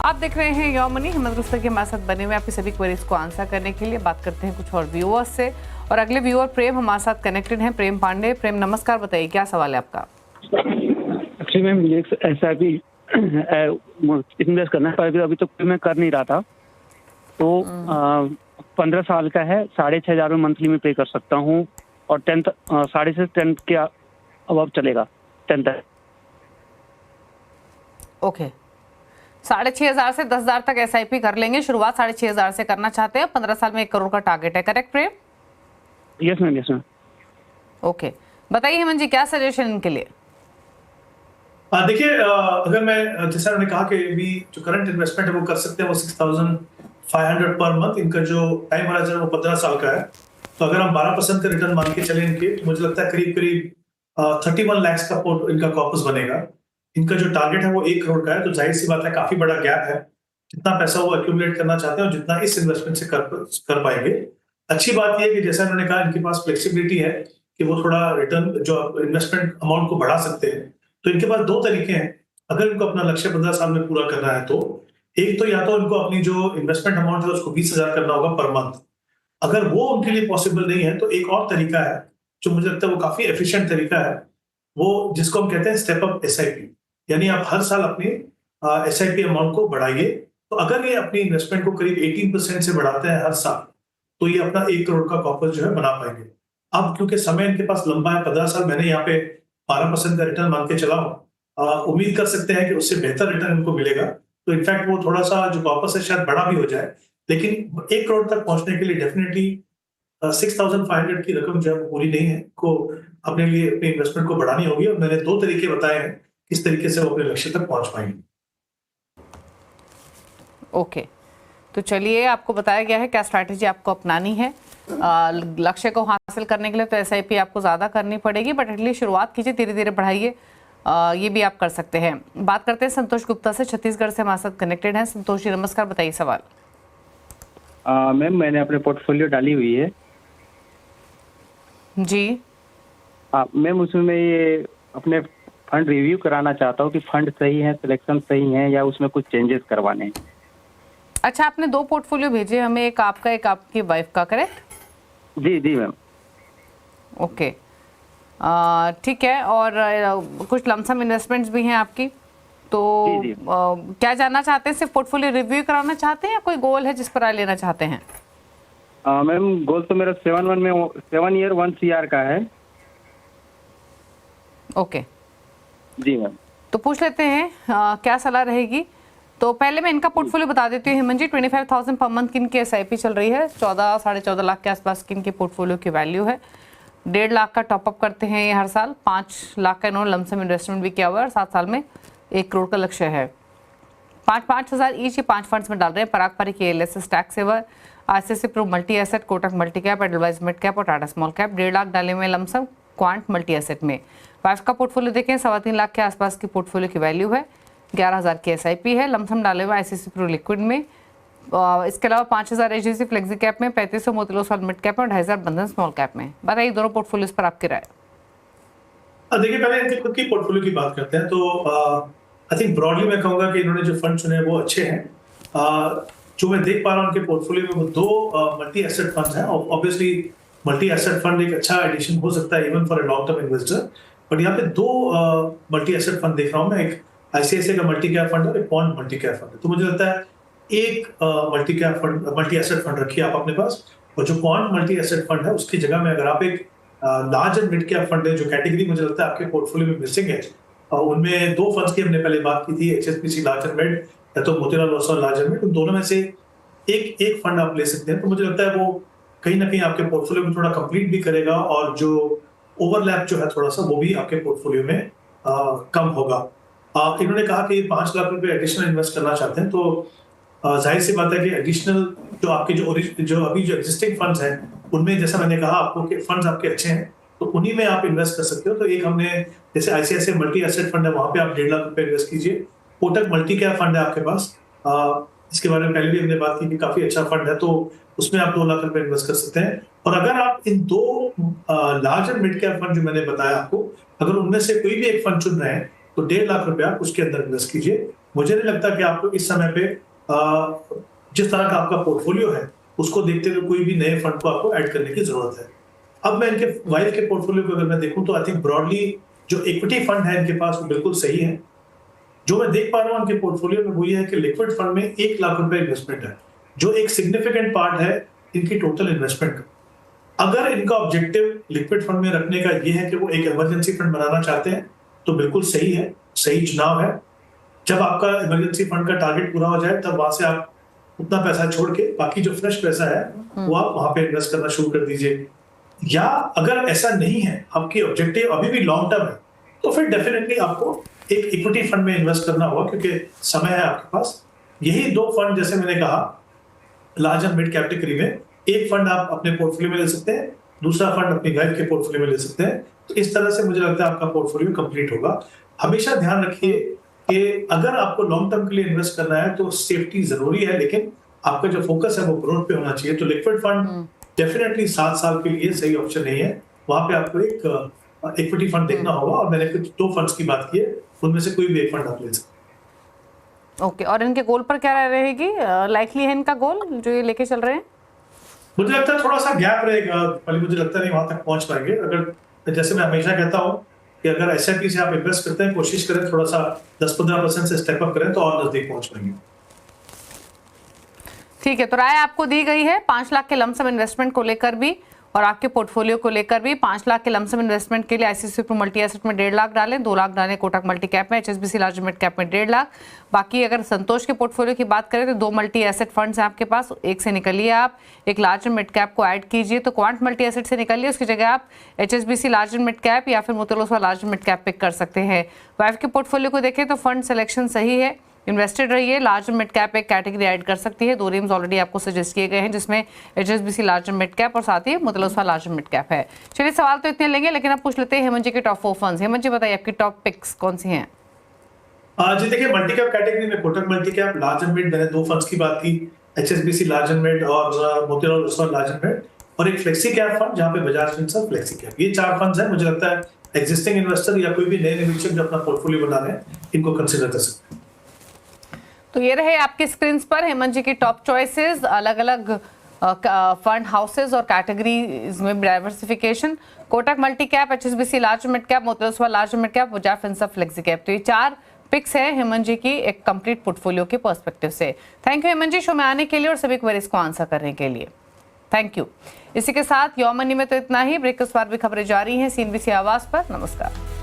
आप देख रहे हैं योर मनी। हेमंत रुस्तगी के हमारे साथ बने हुए आपकी सभी क्वेरीज को आंसर करने के लिए। बात करते हैं कुछ और व्यूअर्स से और अगले व्यूअर प्रेम हमारे साथ कनेक्टेड हैं। प्रेम पांडे। प्रेम नमस्कार, बताइए क्या सवाल है आपका। एक्चुअली मैम मुझे SIP इन्वेस्ट करना है, पर अभी तो मैं कर नहीं रहा था। तो 15 साल का है, 6,500 में मंथली में पे कर सकता हूँ और 10th 10th के अब चलेगा 10th तक। ओके, 6,500 से 10,000 तक SIP कर लेंगे। शुरुआत 6,500 से करना चाहते हैं। 15 साल में 1 करोड़ का टारगेट है, correct Prem? Yes ma'am, yes ma'am. Okay, बताइए हेमंत जी क्या सजेशन इनके लिए। देखिए, अगर मैं जैसा उन्होंने कहा कि अभी जो करंट इन्वेस्टमेंट है वो कर सकते हैं, वो 6,500 पर मंथ। इनका जो टाइम होराइजन है वो 15 साल का है। तो अगर हम 12% का रिटर्न मान के चले इनके, तो मुझे लगता है करीब करीब 31 लाख का इनका कॉर्पस बनेगा। इनका जो टारगेट है वो 1 करोड़ का है। तो जाहिर सी बात है, काफी बड़ा गैप है। जितना पैसा वो एक्यूमुलेट करना चाहते हैं और जितना इस इन्वेस्टमेंट से कर पाएंगे। अच्छी बात यह है कि जैसा उन्होंने कहा, इनके पास फ्लेक्सिबिलिटी है कि वो थोड़ा रिटर्न जो इन्वेस्टमेंट अमाउंट को बढ़ा सकते हैं। तो इनके पास 2 तरीके हैं अगर इनको अपना लक्ष्य 15 साल में पूरा करना है तो। एक तो या तो इनको अपनी जो इन्वेस्टमेंट अमाउंट है उसको 20,000 करना होगा पर मंथ। अगर वो उनके लिए पॉसिबल नहीं है तो एक और तरीका है जो मुझे लगता है वो काफी एफिशिएंट तरीका है, वो जिसको हम कहते हैं स्टेप अप SIP। यानी आप हर साल अपनी SIP अमाउंट को बढ़ाइए। तो अगर ये अपनी इन्वेस्टमेंट को करीब 18% से बढ़ाते हैं हर साल, तो ये अपना 1 करोड़ का कॉर्पस जो है बना पाएंगे। अब क्योंकि समय इनके पास लंबा है, 15 साल, मैंने यहाँ पे 12% का रिटर्न मान के चला हूँ। उम्मीद कर सकते हैं कि उससे बेहतर रिटर्न इनको मिलेगा। तो इनफैक्ट वो थोड़ा सा जो कॉर्पस है शायद बड़ा भी हो जाए, लेकिन 1 करोड़ तक पहुंचने के लिए डेफिनेटली 6,500 की रकम जो है वो पूरी नहीं है। को अपने लिए अपने इन्वेस्टमेंट को बढ़ानी होगी और मैंने 2 तरीके बताए हैं किस तरीके से वो अपने लक्ष्य तक पहुंच पाएंगे। ओके, तो चलिए आपको बताया गया है क्या स्ट्रैटेजी आपको अपनानी है। लक्ष्य को हासिल करने के लिए तो SIP आपको ज़्यादा करनी पड़ेगी, बट एटलीस्ट शुरुआत कीजिए, धीरे धीरे बढ़ाइए। ये भी आप कर सकते हैं। बात करते हैं संतोष गुप्ता से, छत्तीसगढ़ से हमारे साथ कनेक्टेड हैं। संतोष जी नमस्कार, बताइए सवाल। मैम मैंने अपने पोर्टफोलियो डाली हुई है जी। मैम उसमें मैं ये अपने फंड रिव्यू कराना चाहता हूँ कि फंड सही है, सिलेक्शन सही है या उसमें कुछ चेंजेस करवाने हैं। अच्छा, आपने 2 पोर्टफोलियो भेजे हमें, एक आपका एक आपकी वाइफ का, करेक्ट? जी जी मैम। ओके, ठीक है। और कुछ लमसम इन्वेस्टमेंट्स भी हैं आपकी, तो जी। क्या जानना चाहते हैं? सिर्फ पोर्टफोलियो रिव्यू कराना चाहते हैं या कोई गोल है जिस पर राय लेना चाहते हैं? मैम गोल तो मेरा 7 ईयर 1 CR का है। ओके जी मैम। तो पूछ लेते हैं क्या सलाह रहेगी। तो पहले मैं इनका पोर्टफोलियो बता देती हूँ हेमंत जी। 25,000 पर मंथ की इनकी SIP चल रही है। 14 साढ़े 14 लाख के आसपास की इनकी पोर्टफोलियो की वैल्यू है। 1.5 लाख का टॉपअप करते हैं ये हर साल। 5 लाख का इन्होंने लमसम इन्वेस्टमेंट भी किया हुआ है और 7 साल में 1 करोड़ का लक्ष्य है। 5,000 ईच ये 5 फंड्स में डाल रहे हैं। Parag Parikh LSS tax saver, ICICI pro multi asset, Kotak multi cap, Edelweiss mid cap और टाटा स्मॉल कैप। 1.5 लाख डाले में लमसम क्वांट मल्टी एसेट में। वाइफ का पोर्टफोलियो देखें, 3.25 लाख के आसपास की पोर्टफोलियो की वैल्यू है। 11,000 की SIP है। लमसम डाले हुए ICICI प्रो लिक्विड में। इसके अलावा 5,000 HDFC फ्लेक्सी कैप में, 3,500 मोतीलाल ओसवाल मिड कैप में और 2,500 बंधन स्मॉल कैप में। बताइए दोनों पोर्टफोलियोज पर आपकी राय। देखिए, पहले इनके खुद की पोर्टफोलियो की बात करते हैं। तो आई थिंक ब्रॉडली मैं कहूंगा कि इन्होंने जो फंड चुने वो अच्छे हैं। जो मैं देख पा रहा हूँ उनके पोर्टफोलियो में वो 2 मल्टी एसेट फंड्स हैं। ऑब्वियसली मल्टी एसेट फंड एक अच्छा एडिशन हो सकता है even for a long term investor. But यहाँ पे 2 मल्टी एसेट फंड देख रहा हूँ मैं। एक ICICI का मल्टी कैप फंड और एक पॉन्ड मल्टी कैप फंड है। तो मुझे लगता है एक मल्टी एसेट फंड रखिए आप अपने पास, और जो पॉन्ड मल्टी एसेट फंड है उसकी जगह में अगर आप एक large and mid cap fund है, जो कैटेगरी मुझे लगता है आपके पोर्टफोलियो में मिसिंग है। उनमें 2 फंड्स की हमने पहले बात की थी, HSBC लार्ज एंड मिड या तो Motilal Oswal large and mid. उन दोनों में से एक फंड आप ले सकते हैं। तो मुझे लगता है वो कहीं ना कहीं आपके पोर्टफोलियो में थोड़ा कंप्लीट भी करेगा और जो ओवरलैप जो है थोड़ा सा वो भी आपके पोर्टफोलियो में कम होगा। इन्होंने कहा कि 5 लाख रुपए एडिशनल इन्वेस्ट करना चाहते हैं। तो जाहिर सी बात है कि एडिशनल जो आपके जो अभी जो एग्जिस्टिंग फंड्स हैं उनमें, जैसा मैंने कहा आपको कि फंड्स आपके अच्छे हैं तो उन्हीं में आप इन्वेस्ट कर सकते हो। तो एक हमने जैसे ICICI मल्टी एसेट फंड है, वहां पे आप 1.5 लाख रुपए इन्वेस्ट कीजिए। कोटक मल्टी कैप फंड है आपके पास, इसके बारे में पहले भी हमने बात की कि काफी अच्छा फंड है, तो उसमें आप 2 लाख रुपए इन्वेस्ट कर सकते हैं। और अगर आप इन 2 large and mid cap fund जो मैंने बताया आपको, अगर उनमें से कोई भी एक फंड चुन रहे हैं तो 1.5 लाख रुपए आप उसके अंदर इन्वेस्ट कीजिए। मुझे नहीं लगता कि आपको इस समय पे जिस तरह का आपका पोर्टफोलियो है उसको देखते हुए कोई भी नए फंड को आपको ऐड करने की जरूरत है। अब मैं इनके वाइफ के पोर्टफोलियो को अगर मैं देखूं तो आई थिंक ब्रॉडली जो इक्विटी फंड है इनके पास वो बिल्कुल सही है। जो मैं देख पा रहा हूँ इनके पोर्टफोलियो में वो ये है कि लिक्विड फंड में 1 लाख रुपए इन्वेस्टमेंट है, जो एक सिग्निफिकेंट पार्ट है इनकी टोटल इन्वेस्टमेंट का। अगर इनका ऑब्जेक्टिव लिक्विड फंड में रखने का ये है कि वो एक इमरजेंसी फंड बनाना चाहते हैं तो बिल्कुल सही है, सही चुनाव है। जब आपका इमरजेंसी फंड का टारगेट पूरा हो जाए तब वहां से आप उतना पैसा छोड़ के बाकी जो फ्रेश पैसा है वो आप वहां पे इन्वेस्ट करना शुरू कर दीजिए। या अगर ऐसा नहीं है, आपकी ऑब्जेक्टिव अभी भी लॉन्ग टर्म है, तो फिर डेफिनेटली आपको एक इक्विटी फंड में इन्वेस्ट करना होगा क्योंकि समय है आपके पास। यही 2 फंड जैसे मैंने कहा लार्ज एंड मिड कैटेगरी में, एक फंड आप अपने पोर्टफोलियो में ले सकते हैं, दूसरा फंड अपनी वाइफ के पोर्टफोलियो में ले सकते हैं। तो इस तरह से मुझे लगता है आपका पोर्टफोलियो कंप्लीट होगा। हमेशा ध्यान रखिए कि अगर आपको लॉन्ग टर्म के लिए इन्वेस्ट करना है तो सेफ्टी जरूरी है, लेकिन आपका जो फोकस है वो ग्रोथ पे होना चाहिए। तो लिक्विड फंड डेफिनेटली 7 साल के लिए सही ऑप्शन नहीं है। वहां पे आपको एक इक्विटी फंड देखना होगा और मैंने कुछ 2 फंड्स की बात की है, उनमें से कोई भी एक फंड आप ले सकते ओके। और इनके गोल पर क्या रहेगी, लाइकली है इनका गोल जो ये लेके चल रहे हैं? मुझे लगता है थोड़ा सा गैप रहेगा, मुझे लगता नहीं वहां तक पहुंच पाएंगे। अगर जैसे मैं हमेशा कहता हूँ कि अगर एसआईपी से आप इन्वेस्ट करते हैं, कोशिश करें थोड़ा सा 10-15% से स्टेप अप करें तो और नजदीक पहुंच पाएंगे। ठीक है, तो राय आपको दी गई है 5 लाख के लमसम इन्वेस्टमेंट को लेकर भी और आपके पोर्टफोलियो को लेकर भी। 5 लाख के लमसम इन्वेस्टमेंट के लिए आईसीआईसीआई प्रू मल्टी एसेट में 1.5 लाख डालें, 2 लाख डालें कोटक मल्टी कैप में, एचएसबीसी लार्ज मिड कैप में 1.5 लाख। बाकी अगर संतोष के पोर्टफोलियो की बात करें तो 2 मल्टी एसेट फंड्स हैं आपके पास, एक से निकलिए आप, एक लार्ज मिड कैप को ऐड कीजिए। तो क्वांट मल्टी एसेट से निकलिए, उसकी जगह आप एचएसबीसी लार्ज मिड कैप या फिर Motilal Oswal large mid cap pick कर सकते हैं। वाइफ के पोर्टफोलियो को देखें तो फंड सिलेक्शन सही है, इन्वेस्टेड रहिए। लार्ज मिड कैप एक कैटेगरी ऐड कर सकती है, 2 नेम्स ऑलरेडी आपको सजेस्ट किए गए हैं जिसमें एचएसबीसी लार्ज मिड कैप और साथ ही Motilal Oswal large mid cap है। चलिए सवाल तो इतने लेंगे, लेकिन अब पूछ लेते हैं हेमंत जी के टॉप 4 फंड्स। हेमंत जी बताइए आपकी टॉप पिक्स कौन सी हैं? जी देखिए, मल्टी कैप कैटेगरी में Kotak multi cap, large and mid, मैंने 2 फंड्स की बात की, एचएसबीसी लार्ज एंड मिड और Motilal Oswal large and mid, और एक फ्लेक्सी कैप फंड जहां पे बजाज फिनसर्व फ्लेक्सी कैप। ये 4 फंड्स हैं। मुझे लगता है एग्जिस्टिंग इन्वेस्टर या कोई भी नए निवेशक जो अपना पोर्टफोलियो बना रहे हैं इनको कंसीडर कर सकते हैं। तो ये रहे आपकी स्क्रीन पर हेमंत जी की टॉप चॉइसेस, अलग अलग फंड हाउसेज और कैटेगरीज में diversification, Kotak multi cap, HSBC large mid cap, Motilal Oswal large mid cap, Bajaj Finserv flexi cap. तो ये 4 पिक्स है हेमंत जी की एक कंप्लीट पोर्टफोलियो के पर्सपेक्टिव से। Thank you Hemant ji show में आने के लिए और सभी क्वेरीज को आंसर करने के लिए, थैंक यू। इसी के साथ योर मनी में तो इतना ही। ब्रेक के बाद भी खबरें जारी हैं सीएनबीसी आवाज पर। नमस्कार।